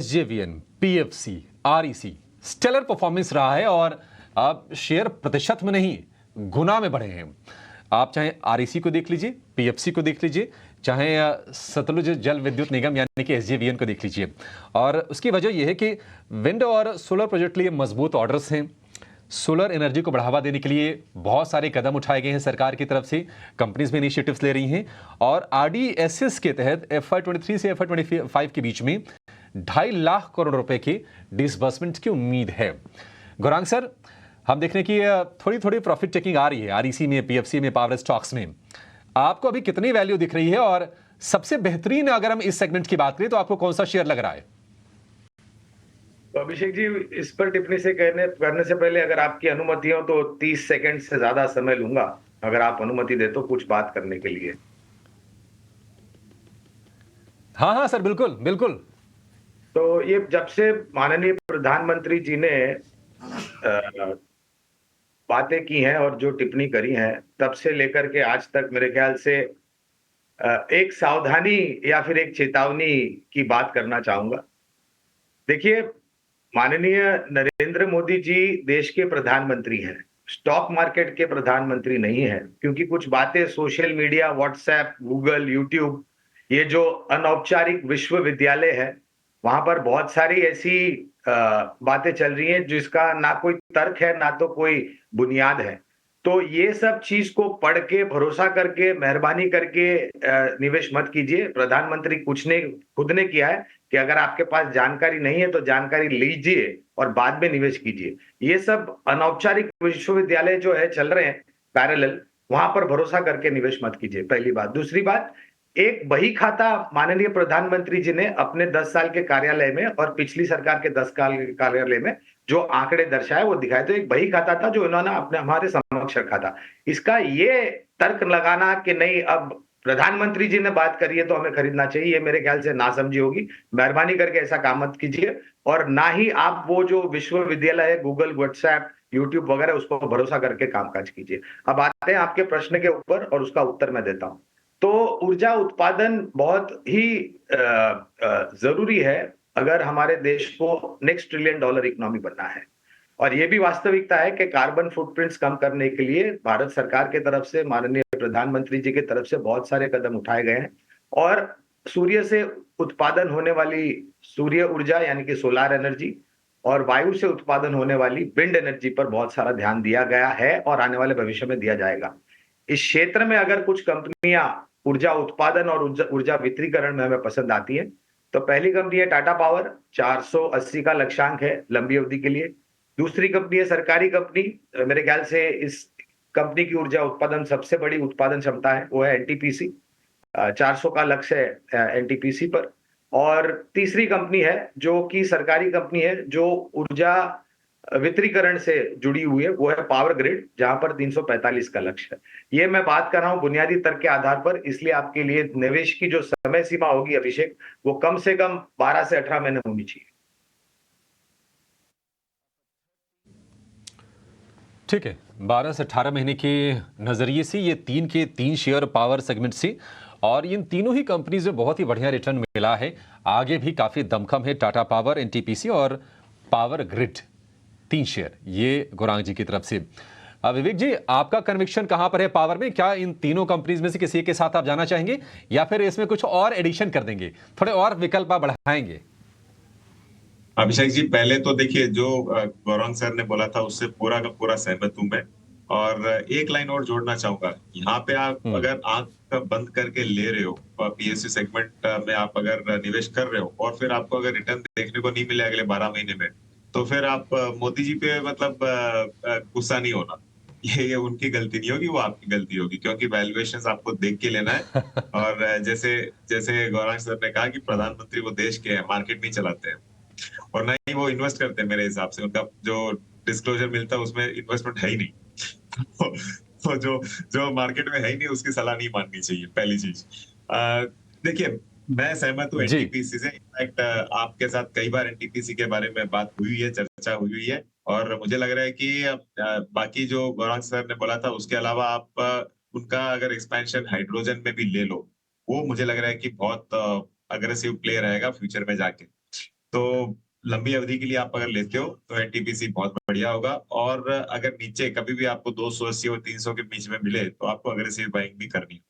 SJVN, PFC, REC stellar performance रहा है और अब शेयर प्रतिशत में नहीं गुना में बढ़े हैं। आप चाहे आरईसी को देख लीजिए, पीएफसी को देख लीजिए, चाहे सतलुज जल विद्युत निगम यानी कि एसजेवीएन को देख लीजिए। और उसकी वजह यह है कि विंड और सोलर प्रोजेक्ट लिए मजबूत ऑर्डर्स हैं। सोलर एनर्जी को बढ़ावा देने के लिए बहुत सारे कदम उठाए गए हैं सरकार की तरफ से, कंपनीज भी इनिशिएटिव्स ले रही हैं और आरडीएसएस के तहत FY23 से FY25 के बीच में 2.5 लाख करोड़ रुपए की डिसबर्समेंट की उम्मीद है। गौरांग सर, हम देख रहे हैं कि थोड़ी थोड़ी प्रॉफिट टेकिंग आ रही है आरईसी में, पीएफसी में, पावर स्टॉक्स में। आपको अभी कितनी वैल्यू दिख रही है और सबसे बेहतरीन अगर हम इस सेगमेंट की बात करें तो आपको कौन सा शेयर लग रहा है? तो अभिषेक जी, इस पर टिप्पणी से करने से पहले अगर आपकी अनुमति हो तो 30 सेकंड से ज्यादा समय लूंगा, अगर आप अनुमति दे तो, कुछ बात करने के लिए। हाँ हाँ सर, बिल्कुल बिल्कुल। तो ये जब से माननीय प्रधानमंत्री जी ने बातें की हैं और जो टिप्पणी करी है, तब से लेकर के आज तक मेरे ख्याल से एक सावधानी या फिर एक चेतावनी की बात करना चाहूंगा। देखिए, माननीय नरेंद्र मोदी जी देश के प्रधानमंत्री हैं, स्टॉक मार्केट के प्रधानमंत्री नहीं है, क्योंकि कुछ बातें social media, WhatsApp, Google, YouTube, ये जो अनौपचारिक विश्वविद्यालय है, वहां पर बहुत सारी ऐसी बातें चल रही हैं जिसका ना कोई तर्क है ना तो कोई बुनियाद है। तो ये सब चीज को पढ़ के भरोसा करके मेहरबानी करके निवेश मत कीजिए। प्रधानमंत्री कुछ ने खुद ने किया है कि अगर आपके पास जानकारी नहीं है तो जानकारी लीजिए और बाद में निवेश कीजिए। ये सब अनौपचारिक विश्वविद्यालय जो है चल रहे हैं पैरेलल, वहां पर भरोसा करके निवेश मत कीजिए, पहली बात। दूसरी बात, एक बही खाता माननीय प्रधानमंत्री जी ने अपने 10 साल के कार्यालय में और पिछली सरकार के 10 साल के कार्यालय में जो आंकड़े दर्शाए वो दिखाए। तो एक बही खाता था जो इन्होंने अपने हमारे समक्ष रखा था। इसका ये तर्क लगाना कि नहीं अब प्रधानमंत्री जी ने बात करी है तो हमें खरीदना चाहिए, ये मेरे ख्याल से नासमझी होगी। मेहरबानी करके ऐसा काम मत कीजिए और ना ही आप वो जो विश्वविद्यालय है गूगल, व्हाट्सएप, यूट्यूब वगैरह, उसको भरोसा करके कामकाज कीजिए। अब आते हैं आपके प्रश्न के ऊपर और उसका उत्तर मैं देता हूं। तो ऊर्जा उत्पादन बहुत ही जरूरी है अगर हमारे देश को नेक्स्ट ट्रिलियन डॉलर इकोनॉमी बनना है। और यह भी वास्तविकता है कि कार्बन फुटप्रिंट्स कम करने के लिए भारत सरकार की तरफ से, माननीय प्रधानमंत्री जी की तरफ से बहुत सारे कदम उठाए गए हैं। और सूर्य से उत्पादन होने वाली सूर्य ऊर्जा यानी कि सोलर एनर्जी और वायु से उत्पादन होने वाली विंड एनर्जी पर बहुत सारा ध्यान दिया गया है और आने वाले भविष्य में दिया जाएगा। इस क्षेत्र में अगर कुछ कंपनियां ऊर्जा उत्पादन और ऊर्जा वितरीकरण में हमें पसंद आती है तो पहली कंपनी है टाटा पावर, 480 का लक्ष्यांक है लंबी अवधि के लिए। दूसरी कंपनी है सरकारी कंपनी, मेरे ख्याल से इस कंपनी की ऊर्जा उत्पादन सबसे बड़ी उत्पादन क्षमता है, वो है एनटीपीसी, 400 का लक्ष्य है एनटीपीसी पर। और तीसरी कंपनी है जो कि सरकारी कंपनी है जो ऊर्जा वितरीकरण से जुड़ी हुई है, वो है पावर ग्रिड, जहां पर 345 का लक्ष्य है। ये मैं बात कर रहा हूं बुनियादी तर्क के आधार पर, इसलिए आपके लिए निवेश की जो समय सीमा होगी अभिषेक, वो कम से कम 12 से 18 महीने होनी चाहिए। ठीक है, 12 से 18 महीने के नजरिए से ये 3 के 3 शेयर पावर सेगमेंट से, और इन तीनों ही कंपनीज में बहुत ही बढ़िया रिटर्न मिला है। आगे भी काफी दमखम है, टाटा पावर, एनटीपीसी और पावर ग्रिड, 3 शेयर, ये गौरांग जी की तरफ से। विवेक जी, आपका कन्विक्शन कहां पर है पावर में? क्या इन तीनों कंपनीज में से किसी के साथ आप जाना चाहेंगे या फिर इसमें कुछ और एडिशन कर देंगे, थोड़े और विकल्प आप बढ़ाएंगे? अभिषेक जी, पहले तो देखिए, जो गौरंग सर ने बोला था उससे पूरा का पूरा सहमत हूं मैं। और एक लाइन और जोड़ना चाहूंगा, यहाँ पे आप अगर आंख बंद करके ले रहे हो पीएससी सेगमेंट में, आप अगर निवेश कर रहे हो और फिर आपको अगर रिटर्न देखने को नहीं मिले अगले 12 महीने में, तो फिर आप मोदी जी पे मतलब गुस्सा नहीं होना। ये उनकी गलती नहीं होगी, वो आपकी गलती होगी, क्योंकि वैल्यूएशंस आपको देख के लेना है। और जैसे जैसे गौरंग सर ने कहा कि प्रधानमंत्री वो देश के हैं, मार्केट नहीं चलाते हैं और ना ही वो इन्वेस्ट करते हैं। मेरे हिसाब से उनका जो डिस्क्लोजर मिलता है उसमें इन्वेस्टमेंट है ही नहीं। तो जो जो मार्केट में है ही नहीं उसकी सलाह नहीं माननी चाहिए, पहली चीज। देखिए, मैं सहमत हूँ एनटीपीसी से। इनफैक्ट आपके साथ कई बार एनटीपीसी के बारे में बात हुई है, चर्चा हुई है, और मुझे लग रहा है कि बाकी जो गौरंग सर ने बोला था उसके अलावा आप उनका अगर एक्सपेंशन हाइड्रोजन में भी ले लो, वो मुझे लग रहा है कि बहुत अग्रेसिव प्ले रहेगा फ्यूचर में जाके। तो लंबी अवधि के लिए आप अगर लेते हो तो एनटीपीसी बहुत बढ़िया होगा। और अगर नीचे कभी भी आपको 280 और 300 के बीच में मिले तो आपको अग्रेसिव बाइंग भी करनी है।